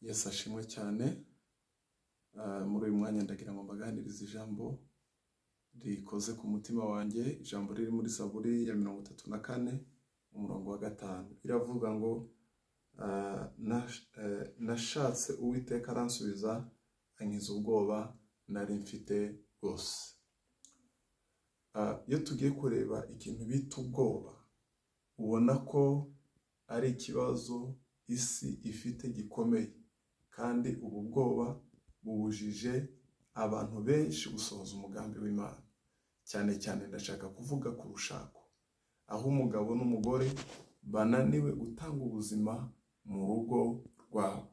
Yesu ashimwe cyane. Muri uyu mwanya ndagira ngo mbaganirize ijambo rikoze ku mutima wanjye, ijambo riri muri Zaburi ya 34 umurongo wa 5. Iravuga ngo nashatse Uwiteka aransubiza, ankiza ubwoba nari mfite bwose. Iyo tugiye kureba ikintu bita ubwoba, ubona ko ari ikibazo isi ifite gikomeye, kandi ubu bwoba bubujije abantu benshi gusohoza umugambi w'Imana. Cyane cyane ndashaka kuvuga ku rushako, aho umugabo n'umugore bananiwe gutanga ubuzima mu rugo rwabo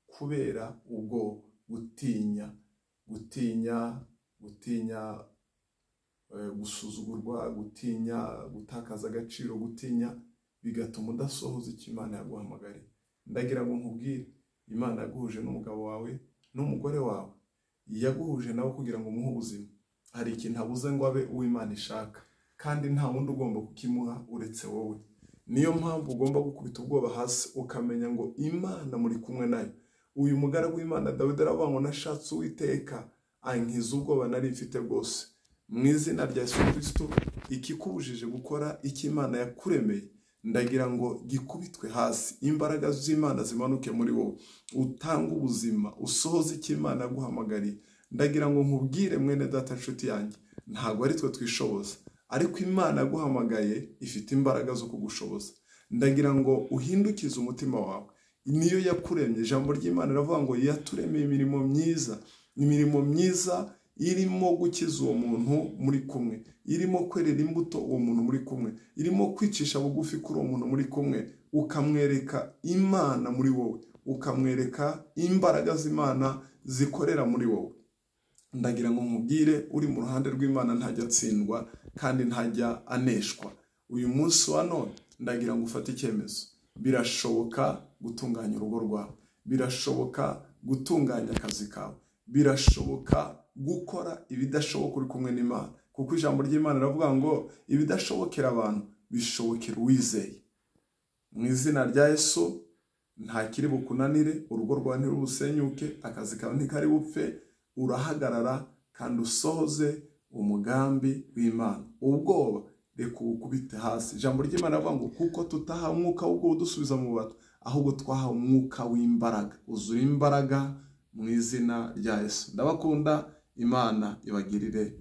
kubera ubwo gutinya gusuzugurwa, gutinya gutakaza agaciro, gutinya bigatuma udasohoza icyo Imana yaguhamagariye. Ndagira ngo nkubwire, Imana yaguhuje n'umugabo wawe n'umugore wawe, yaguhuje nawe kugira ngo umuhe ubuzima. Hari ikintu abuze ngo abe uw'Imana ishaka, kandi nta wundi ugomba kukimuha uretse wowe. Niyo mpamvu ugomba gukubita ubwoba hasi ukamenya ngo Imana muri kumwe nayo. Uyu mugaragu w'Imana Dawidi aravuga ngo nashatse Uwiteka ankiza ubwoba nari mfite bwose. Mu izina rya Yesu Kristo, ikikubujije gukora icyo Imana yakuremeye, ndagira ngo gikubitwe hasi. Imbaraga z'Imana zimanuke muri wowe, utanga ubuzima, usohoze icyo Imana yaguhamagariye. Ndagira ngo nkubwire mwene data nshuti yanjye, ntabwo ari twe twishoboza, ariko Imana yaguhamagaye ifite imbaraga zo kugushoboza. Ndagira ngo uhindukize umutima wawe, niyo yakuremye. Ijambo ry'Imana riravuga ngo yaturemeye imirimo myiza irimo gukiza uwo muntu muri kumwe, irimo kwerera imbuto uwo muntu muri kumwe, irimo kwicisha bugufi kuri uwo muntu muri kumwe, ukamwereka Imana muri wowe, ukamwereka imbaraga z'Imana zikorera muri wowe. Ndagira ngo nkubwire, uri mu ruhande rw'Imana ntajya atsindwa kandi ntajya aneshwa. Uyu munsi wa none ndagira ngo ufate icyemezo. Birashoboka gutunganya urugo rwawe, birashoboka gutunganya akazi kawe, birashoboka gukora ibidashoboka uri kumwe n'Imana, kuko ijambo ry'Imana riravuga ngo ibidashobokera abantu bishobokera uwizeye. Mu izina rya Yesu, nta kiri bukunanire, urugo rwawe ntirubusenyuke, akazi kawe ntikari bupfe. Urahagarara kandi usohoze umugambi w'Imana. Ubwoba reka ubukubite hasi. Ijambo ry'Imana riravuga ngo kuko tutaha umwuka w'ubwoba udusubiza mu bato, ahubwo twaha umwuka w'imbaraga. Uzura imbaraga mu izina rya Yesu. Ndabakunda. Imana ibagirire